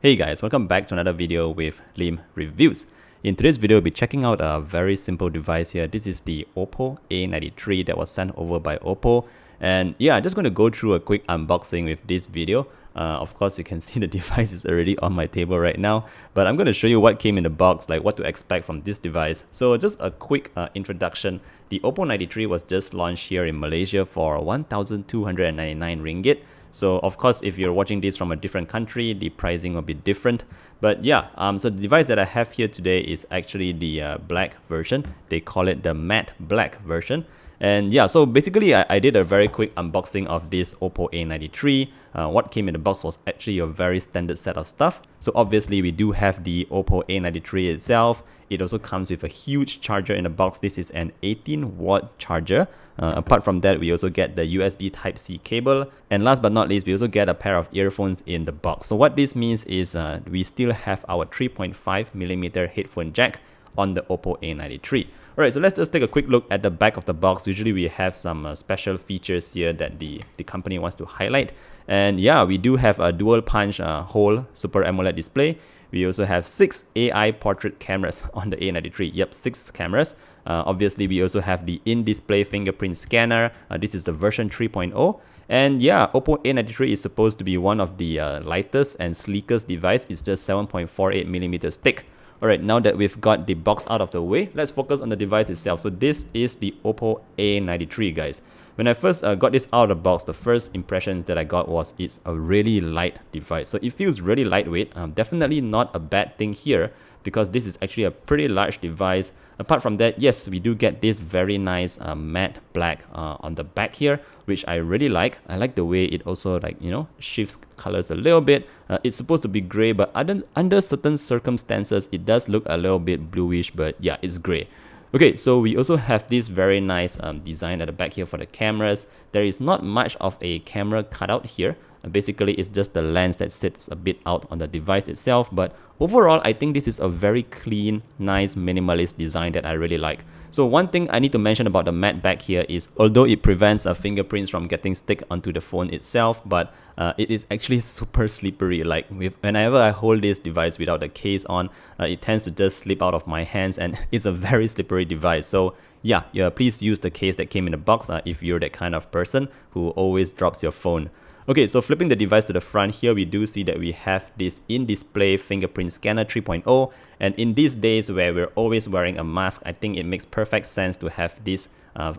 Hey guys, welcome back to another video with Lim Reviews. In today's video, we'll be checking out a very simple device here. This is the OPPO A93 that was sent over by OPPO. And yeah, I'm just going to go through a quick unboxing with this video. Of course, you can see the device is already on my table right now, but I'm going to show you what came in the box, like what to expect from this device. So just a quick introduction. The OPPO 93 was just launched here in Malaysia for 1,299 ringgit. So of course, if you're watching this from a different country, the pricing will be different. But yeah, so the device that I have here today is actually the black version. They call it the matte black version. And yeah, so basically I did a very quick unboxing of this OPPO A93. What came in the box was actually a very standard set of stuff. So obviously we do have the OPPO A93 itself. It also comes with a huge charger in the box. This is an 18-watt charger. Apart from that, we also get the USB Type-C cable. And last but not least, we also get a pair of earphones in the box. So what this means is we still have our 3.5mm headphone jack on the OPPO A93. Alright, so let's just take a quick look at the back of the box. Usually we have some special features here that the company wants to highlight. And yeah, we do have a dual punch hole Super AMOLED display. We also have 6 AI portrait cameras on the A93. Yep, 6 cameras. Obviously, we also have the in-display fingerprint scanner. This is the version 3.0. And yeah, OPPO A93 is supposed to be one of the lightest and sleekest device. It's just 7.48mm thick. Alright, now that we've got the box out of the way, let's focus on the device itself. So this is the OPPO A93, guys. When I first got this out of the box, the first impression that I got was it's a really light device. So it feels really lightweight. Definitely not a bad thing here, because this is actually a pretty large device. Apart from that, yes, we do get this very nice matte black on the back here, which I really like. I like the way it also, like, you know, shifts colors a little bit. It's supposed to be gray, but under certain circumstances, it does look a little bit bluish, but yeah, it's gray. Okay, so we also have this very nice design at the back here for the cameras. There is not much of a camera cutout here. Basically, it's just the lens that sits a bit out on the device itself. But overall, I think this is a very clean, nice, minimalist design that I really like. So one thing I need to mention about the matte back here is, although it prevents fingerprints from getting stuck onto the phone itself, but it is actually super slippery. Like whenever I hold this device without the case on, it tends to just slip out of my hands, and it's a very slippery device. So yeah, please use the case that came in the box if you're that kind of person who always drops your phone. Okay, so flipping the device to the front here, we do see that we have this in-display fingerprint scanner 3.0. And in these days where we're always wearing a mask, I think it makes perfect sense to have this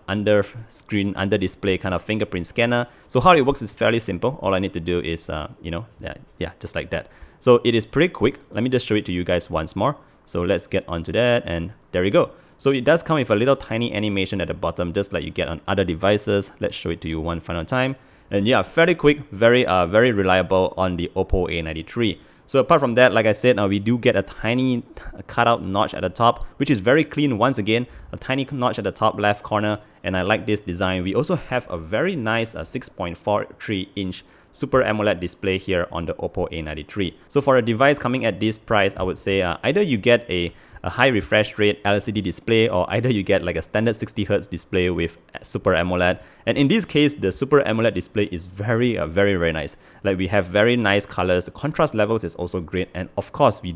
under display kind of fingerprint scanner. So how it works is fairly simple. All I need to do is, yeah, just like that. So it is pretty quick. Let me just show it to you guys once more. So let's get onto that, and there we go. So it does come with a little tiny animation at the bottom, just like you get on other devices. Let's show it to you one final time. And yeah, fairly quick, very reliable on the OPPO A93. So apart from that, like I said, we do get a tiny cutout notch at the top, which is very clean once again. A tiny notch at the top left corner, and I like this design. We also have a very nice 6.43-inch Super AMOLED display here on the OPPO A93. So for a device coming at this price, I would say either you get a high refresh rate LCD display, or either you get like a standard 60Hz display with Super AMOLED. And in this case, the Super AMOLED display is very nice. Like, we have very nice colors. The contrast levels is also great, and of course we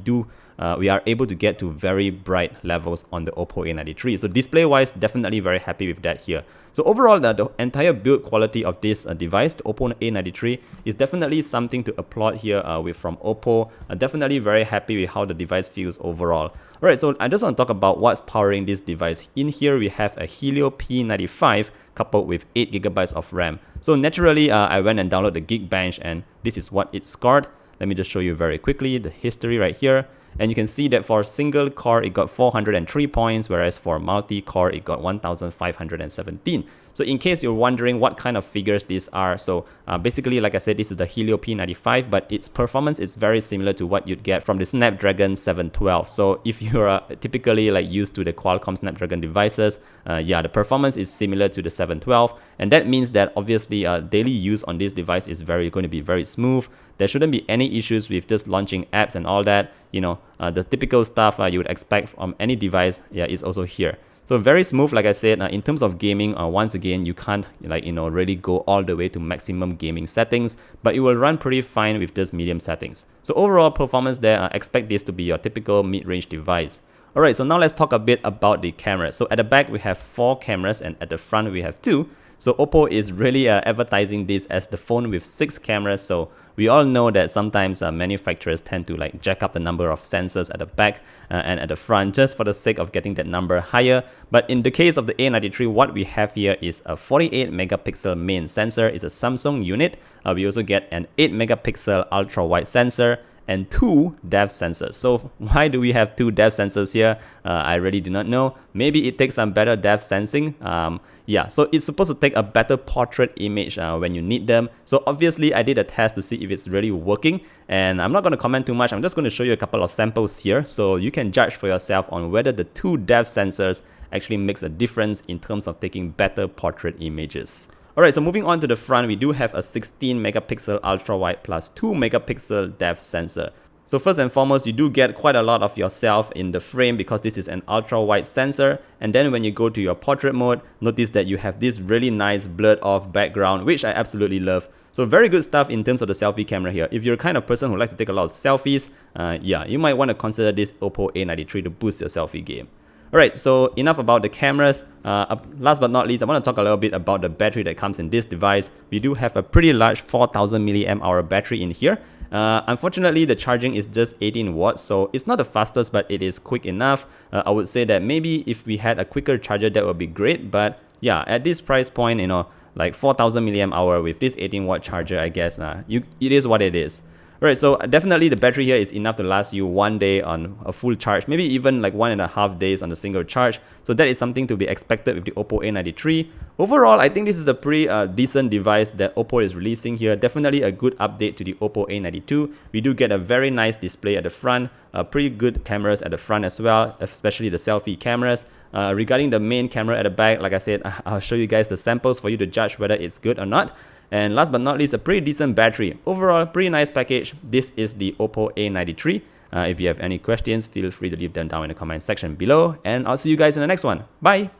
are able to get to very bright levels on the OPPO A93. So display wise, definitely very happy with that here. So overall, the entire build quality of this device, the OPPO A93, is definitely something to applaud here from OPPO. Definitely very happy with how the device feels overall. Alright, so I just want to talk about what's powering this device. In here, we have a Helio P95 coupled with 8GB of RAM. So naturally, I went and downloaded the Geekbench, and this is what it scored. Let me just show you very quickly the history right here. And you can see that for single core, it got 403 points, whereas for multi-core, it got 1,517. So in case you're wondering what kind of figures these are, so basically, like I said, this is the Helio P95, but its performance is very similar to what you'd get from the Snapdragon 712. So if you're typically like used to the Qualcomm Snapdragon devices, yeah, the performance is similar to the 712, and that means that obviously daily use on this device is going to be very smooth. There shouldn't be any issues with just launching apps and all that. You know, the typical stuff you would expect from any device, yeah, is also here. So very smooth, like I said. In terms of gaming, once again, you can't really go all the way to maximum gaming settings, but it will run pretty fine with just medium settings. So overall performance there, expect this to be your typical mid-range device. Alright, so now let's talk a bit about the camera. So at the back we have 4 cameras and at the front we have 2. So OPPO is really advertising this as the phone with 6 cameras. So we all know that sometimes manufacturers tend to jack up the number of sensors at the back and at the front just for the sake of getting that number higher. But in the case of the A93, what we have here is a 48 megapixel main sensor. It's a Samsung unit. We also get an 8 megapixel ultra wide sensor and 2 depth sensors. So why do we have 2 depth sensors here? I really do not know. Maybe it takes some better depth sensing. Yeah, so it's supposed to take a better portrait image when you need them. So obviously I did a test to see if it's really working, and I'm not going to comment too much. I'm just going to show you a couple of samples here so you can judge for yourself on whether the 2 depth sensors actually makes a difference in terms of taking better portrait images. Alright, so moving on to the front, we do have a 16 megapixel ultra wide plus 2 megapixel depth sensor. So first and foremost, you do get quite a lot of yourself in the frame because this is an ultra wide sensor. And then when you go to your portrait mode, notice that you have this really nice blurred off background, which I absolutely love. So very good stuff in terms of the selfie camera here. If you're the kind of person who likes to take a lot of selfies, yeah, you might want to consider this OPPO A93 to boost your selfie game. Alright, so enough about the cameras. Last but not least, I want to talk a little bit about the battery that comes in this device. We do have a pretty large 4000 mAh battery in here. Unfortunately, the charging is just 18 watts, so it's not the fastest, but it is quick enough. I would say that maybe if we had a quicker charger, that would be great. But yeah, at this price point, like 4000 mAh with this 18 watt charger, I guess it is what it is. Alright, so definitely the battery here is enough to last you 1 day on a full charge, maybe even like 1.5 days on a single charge. So that is something to be expected with the OPPO A93. Overall, I think this is a pretty decent device that OPPO is releasing here. Definitely a good update to the OPPO A92. We do get a very nice display at the front, pretty good cameras at the front as well, especially the selfie cameras. Regarding the main camera at the back, like I said, I'll show you guys the samples for you to judge whether it's good or not. And last but not least, a pretty decent battery. Overall, pretty nice package. This is the OPPO A93. If you have any questions, feel free to leave them down in the comment section below. And I'll see you guys in the next one. Bye!